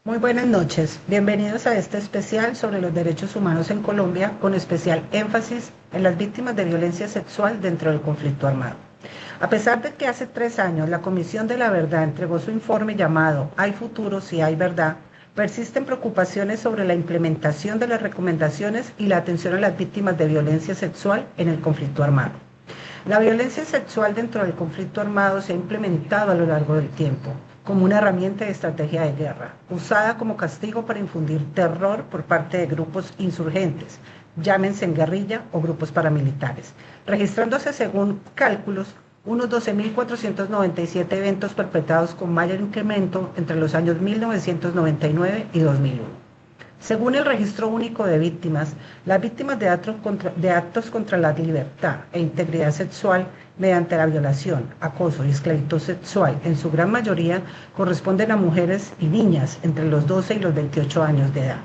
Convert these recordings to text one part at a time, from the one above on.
Muy buenas noches, bienvenidos a este especial sobre los derechos humanos en Colombia, con especial énfasis en las víctimas de violencia sexual dentro del conflicto armado. A pesar de que hace 3 años la Comisión de la Verdad entregó su informe llamado Hay futuro si hay verdad, persisten preocupaciones sobre la implementación de las recomendaciones y la atención a las víctimas de violencia sexual en el conflicto armado. La violencia sexual dentro del conflicto armado se ha implementado a lo largo del tiempo como una herramienta de estrategia de guerra, usada como castigo para infundir terror por parte de grupos insurgentes, llámense en guerrilla o grupos paramilitares, registrándose según cálculos unos 12.497 eventos perpetrados con mayor incremento entre los años 1999 y 2001. Según el Registro Único de Víctimas, las víctimas de actos contra la libertad e integridad sexual mediante la violación, acoso y esclavitud sexual, en su gran mayoría, corresponden a mujeres y niñas entre los 12 y los 28 años de edad.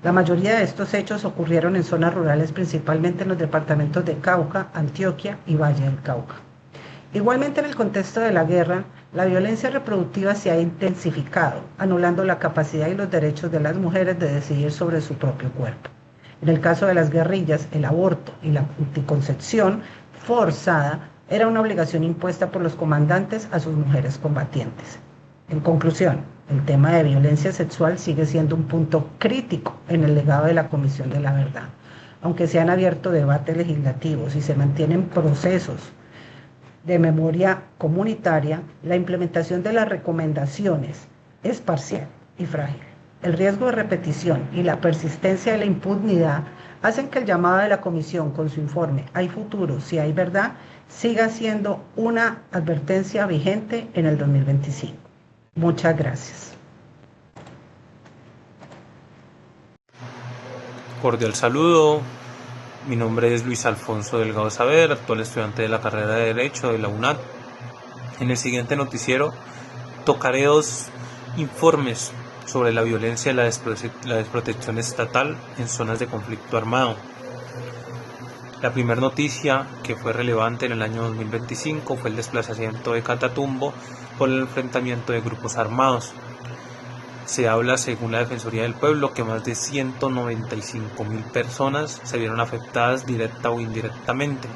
La mayoría de estos hechos ocurrieron en zonas rurales, principalmente en los departamentos de Cauca, Antioquia y Valle del Cauca. Igualmente, en el contexto de la guerra, la violencia reproductiva se ha intensificado, anulando la capacidad y los derechos de las mujeres de decidir sobre su propio cuerpo. En el caso de las guerrillas, el aborto y la anticoncepción forzada era una obligación impuesta por los comandantes a sus mujeres combatientes. En conclusión, el tema de violencia sexual sigue siendo un punto crítico en el legado de la Comisión de la Verdad. Aunque se han abierto debates legislativos y se mantienen procesos de memoria comunitaria, la implementación de las recomendaciones es parcial y frágil. El riesgo de repetición y la persistencia de la impunidad hacen que el llamado de la Comisión con su informe Hay futuro si hay verdad siga siendo una advertencia vigente en el 2025. Muchas gracias. Cordial saludo. Mi nombre es Luis Alfonso Delgado Saber, actual estudiante de la carrera de Derecho de la UNAD. En el siguiente noticiero tocaré dos informes sobre la violencia y la desprotección estatal en zonas de conflicto armado. La primera noticia que fue relevante en el año 2025 fue el desplazamiento de Catatumbo por el enfrentamiento de grupos armados. Se habla, según la Defensoría del Pueblo, que más de 195.000 personas se vieron afectadas directa o indirectamente.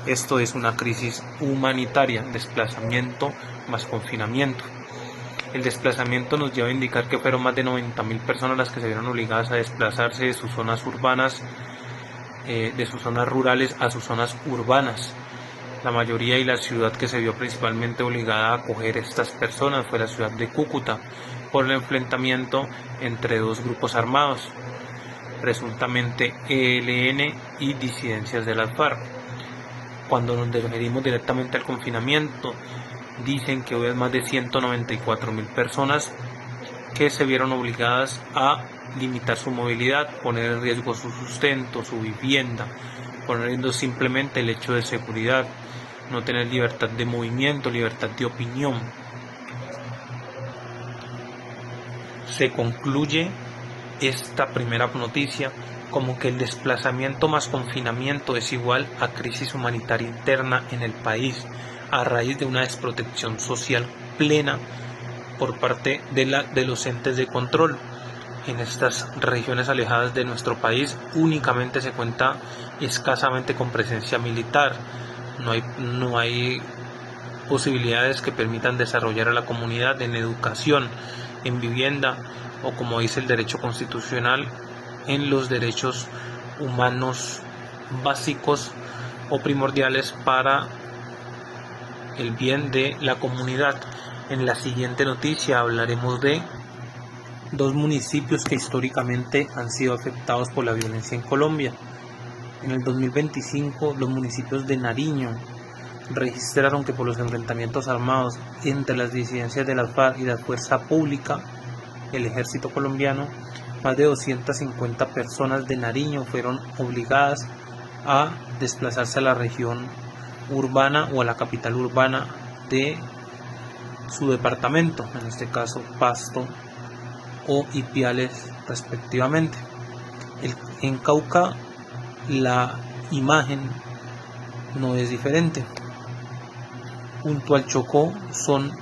Esto es una crisis humanitaria, desplazamiento más confinamiento. El desplazamiento nos lleva a indicar que fueron más de 90.000 personas las que se vieron obligadas a desplazarse de sus zonas urbanas, de sus zonas rurales a sus zonas urbanas. La mayoría y la ciudad que se vio principalmente obligada a acoger estas personas fue la ciudad de Cúcuta, por el enfrentamiento entre dos grupos armados, presuntamente ELN y disidencias de las FARC. Cuando nos referimos directamente al confinamiento, dicen que hubo más de 194.000 personas que se vieron obligadas a limitar su movilidad, poner en riesgo su sustento, su vivienda, poniendo simplemente el hecho de seguridad, no tener libertad de movimiento, libertad de opinión. Se concluye esta primera noticia como que el desplazamiento más confinamiento es igual a crisis humanitaria interna en el país, a raíz de una desprotección social plena por parte de los entes de control. En estas regiones alejadas de nuestro país únicamente se cuenta escasamente con presencia militar, no hay posibilidades que permitan desarrollar a la comunidad en educación, en vivienda o, como dice el derecho constitucional, en los derechos humanos básicos o primordiales para el bien de la comunidad. En la siguiente noticia hablaremos de dos municipios que históricamente han sido afectados por la violencia en Colombia. En el 2025, los municipios de Nariño registraron que por los enfrentamientos armados entre las disidencias de las FARC y la fuerza pública, el ejército colombiano, más de 250 personas de Nariño fueron obligadas a desplazarse a la región urbana o a la capital urbana de su departamento, en este caso Pasto o Ipiales respectivamente. En Cauca la imagen no es diferente. Junto al Chocó son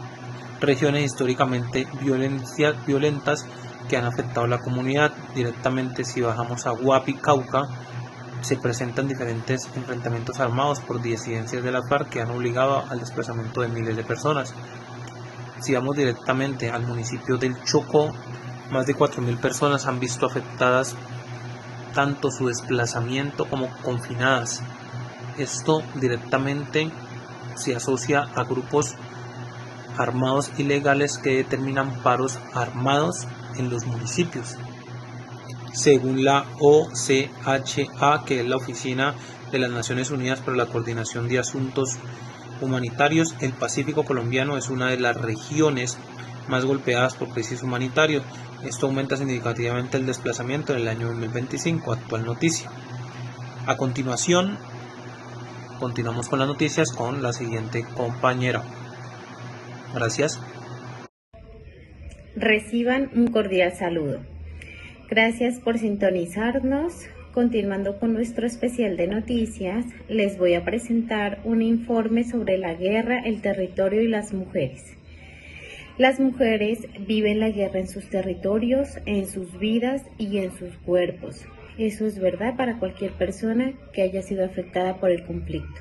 regiones históricamente violentas que han afectado a la comunidad. Directamente, si bajamos a Guapi, Cauca, se presentan diferentes enfrentamientos armados por disidencias de las FARC que han obligado al desplazamiento de miles de personas. Si vamos directamente al municipio del Chocó, más de 4.000 personas han visto afectadas tanto su desplazamiento como confinadas. Esto directamente se asocia a grupos armados ilegales que determinan paros armados en los municipios. Según la OCHA, que es la Oficina de las Naciones Unidas para la Coordinación de Asuntos Humanitarios, el Pacífico colombiano es una de las regiones más golpeadas por crisis humanitaria. Esto aumenta significativamente el desplazamiento en el año 2025, actual noticia. A continuación, continuamos con las noticias con la siguiente compañera. Gracias. Reciban un cordial saludo. Gracias por sintonizarnos. Continuando con nuestro especial de noticias, les voy a presentar un informe sobre la guerra, el territorio y las mujeres. Las mujeres viven la guerra en sus territorios, en sus vidas y en sus cuerpos. Eso es verdad para cualquier persona que haya sido afectada por el conflicto.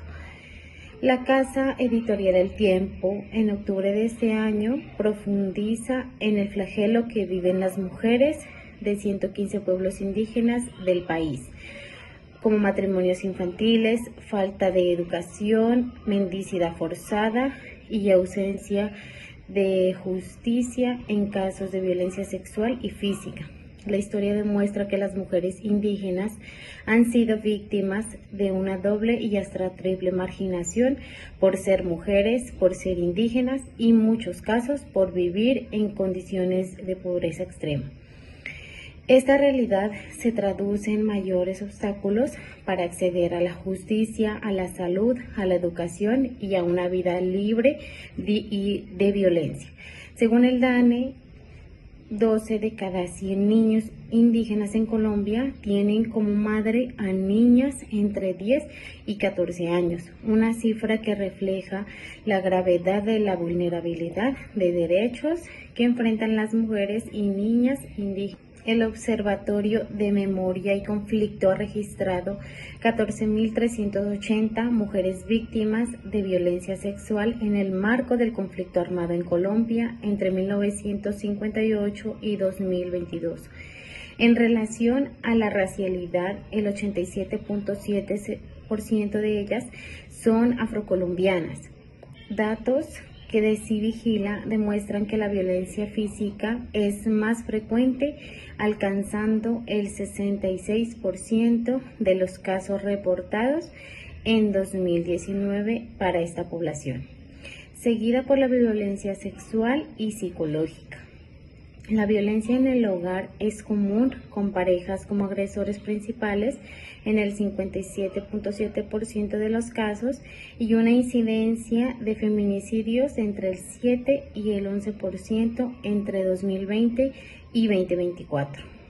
La Casa Editorial El Tiempo, en octubre de este año, profundiza en el flagelo que viven las mujeres de 115 pueblos indígenas del país, como matrimonios infantiles, falta de educación, mendicidad forzada y ausencia de justicia en casos de violencia sexual y física. La historia demuestra que las mujeres indígenas han sido víctimas de una doble y hasta triple marginación por ser mujeres, por ser indígenas y en muchos casos por vivir en condiciones de pobreza extrema. Esta realidad se traduce en mayores obstáculos para acceder a la justicia, a la salud, a la educación y a una vida libre de violencia. Según el DANE, 12 de cada 100 niños indígenas en Colombia tienen como madre a niñas entre 10 y 14 años, una cifra que refleja la gravedad de la vulnerabilidad de derechos que enfrentan las mujeres y niñas indígenas. El Observatorio de Memoria y Conflicto ha registrado 14.380 mujeres víctimas de violencia sexual en el marco del conflicto armado en Colombia entre 1958 y 2022. En relación a la racialidad, el 87.7% de ellas son afrocolombianas. Datos que de Civigila demuestran que la violencia física es más frecuente, alcanzando el 66% de los casos reportados en 2019 para esta población, seguida por la violencia sexual y psicológica. La violencia en el hogar es común, con parejas como agresores principales en el 57.7% de los casos y una incidencia de feminicidios entre el 7 y el 11% entre 2020 y 2024.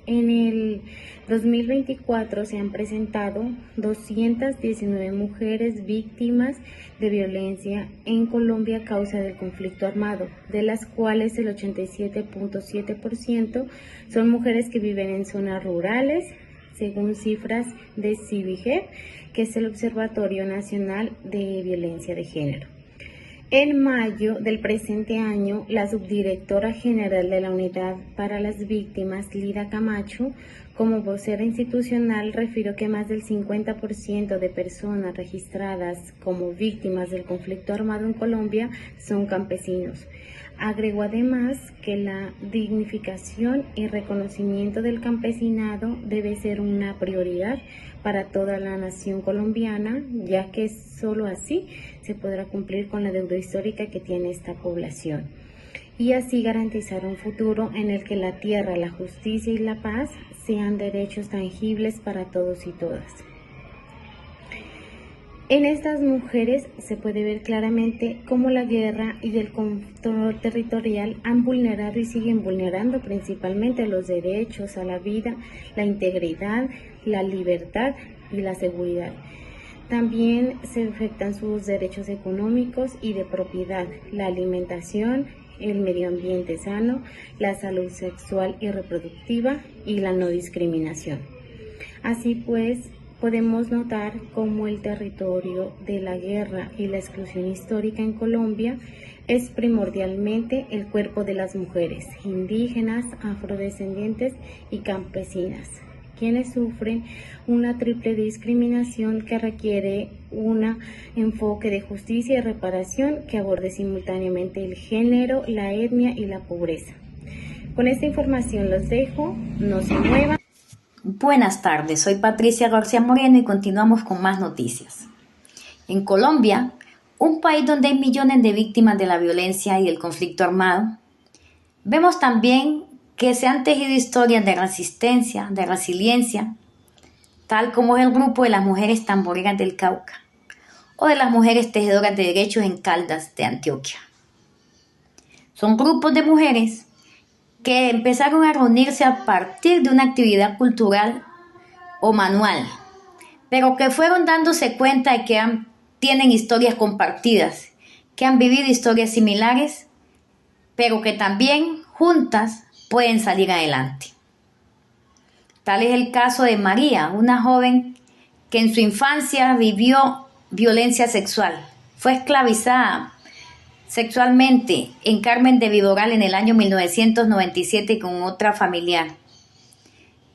En el 2024 se han presentado 219 mujeres víctimas de violencia en Colombia a causa del conflicto armado, de las cuales el 87.7% son mujeres que viven en zonas rurales, según cifras de CIVIGER, que es el Observatorio Nacional de Violencia de Género. En mayo del presente año, la subdirectora general de la Unidad para las Víctimas, Lida Camacho, como vocera institucional, refirió que más del 50% de personas registradas como víctimas del conflicto armado en Colombia son campesinos. Agregó además que la dignificación y reconocimiento del campesinado debe ser una prioridad para toda la nación colombiana, ya que solo así se podrá cumplir con la deuda histórica que tiene esta población y así garantizar un futuro en el que la tierra, la justicia y la paz sean derechos tangibles para todos y todas. En estas mujeres se puede ver claramente cómo la guerra y el control territorial han vulnerado y siguen vulnerando principalmente los derechos a la vida, la integridad, la libertad y la seguridad. También se afectan sus derechos económicos y de propiedad, la alimentación, el medio ambiente sano, la salud sexual y reproductiva y la no discriminación. Así pues, podemos notar cómo el territorio de la guerra y la exclusión histórica en Colombia es primordialmente el cuerpo de las mujeres indígenas, afrodescendientes y campesinas, quienes sufren una triple discriminación que requiere un enfoque de justicia y reparación que aborde simultáneamente el género, la etnia y la pobreza. Con esta información los dejo, no se muevan. Buenas tardes, soy Patricia García Moreno y continuamos con más noticias. En Colombia, un país donde hay millones de víctimas de la violencia y del conflicto armado, vemos también que se han tejido historias de resistencia, de resiliencia, tal como es el grupo de las mujeres tamboreras del Cauca o de las mujeres tejedoras de derechos en Caldas de Antioquia. Son grupos de mujeres que empezaron a reunirse a partir de una actividad cultural o manual, pero que fueron dándose cuenta de que tienen historias compartidas, que han vivido historias similares, pero que también juntas pueden salir adelante. Tal es el caso de María, una joven que en su infancia vivió violencia sexual, fue esclavizada sexualmente en Carmen de Viboral en el año 1997 con otra familiar.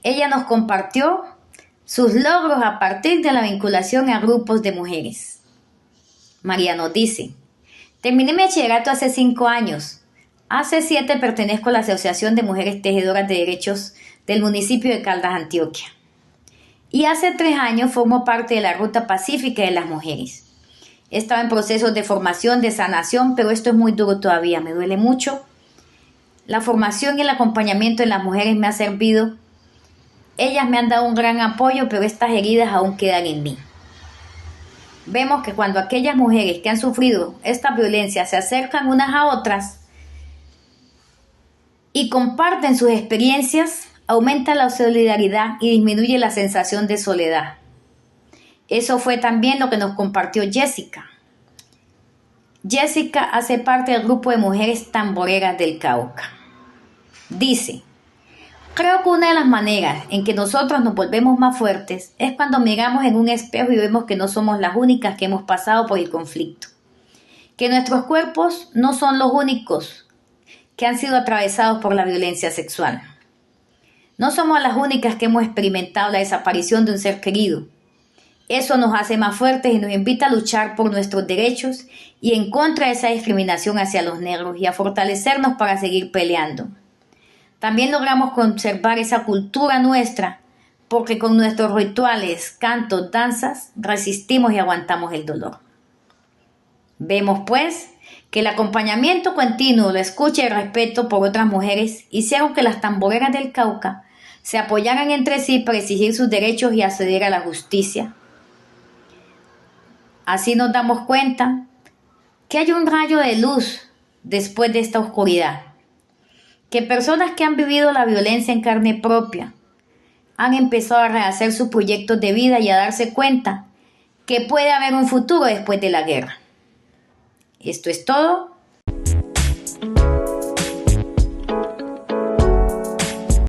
Ella nos compartió sus logros a partir de la vinculación a grupos de mujeres. María nos dice: terminé mi bachillerato hace 5 años. Hace 7 pertenezco a la Asociación de Mujeres Tejedoras de Derechos del municipio de Caldas, Antioquia. Y hace 3 años formo parte de la Ruta Pacífica de las Mujeres. He estado en procesos de formación, de sanación, pero esto es muy duro todavía, me duele mucho. La formación y el acompañamiento de las mujeres me ha servido. Ellas me han dado un gran apoyo, pero estas heridas aún quedan en mí. Vemos que cuando aquellas mujeres que han sufrido esta violencia se acercan unas a otras y comparten sus experiencias, aumenta la solidaridad y disminuye la sensación de soledad. Eso fue también lo que nos compartió Jessica. Jessica hace parte del grupo de mujeres tamboreras del Cauca. Dice: creo que una de las maneras en que nosotros nos volvemos más fuertes es cuando miramos en un espejo y vemos que no somos las únicas que hemos pasado por el conflicto, que nuestros cuerpos no son los únicos que han sido atravesados por la violencia sexual. No somos las únicas que hemos experimentado la desaparición de un ser querido. Eso nos hace más fuertes y nos invita a luchar por nuestros derechos y en contra de esa discriminación hacia los negros y a fortalecernos para seguir peleando. También logramos conservar esa cultura nuestra porque con nuestros rituales, cantos, danzas, resistimos y aguantamos el dolor. Vemos pues que el acompañamiento continuo, la escucha y el respeto por otras mujeres hicieron que las tamboreras del Cauca se apoyaran entre sí para exigir sus derechos y acceder a la justicia. Así nos damos cuenta que hay un rayo de luz después de esta oscuridad, que personas que han vivido la violencia en carne propia han empezado a rehacer sus proyectos de vida y a darse cuenta que puede haber un futuro después de la guerra. Esto es todo.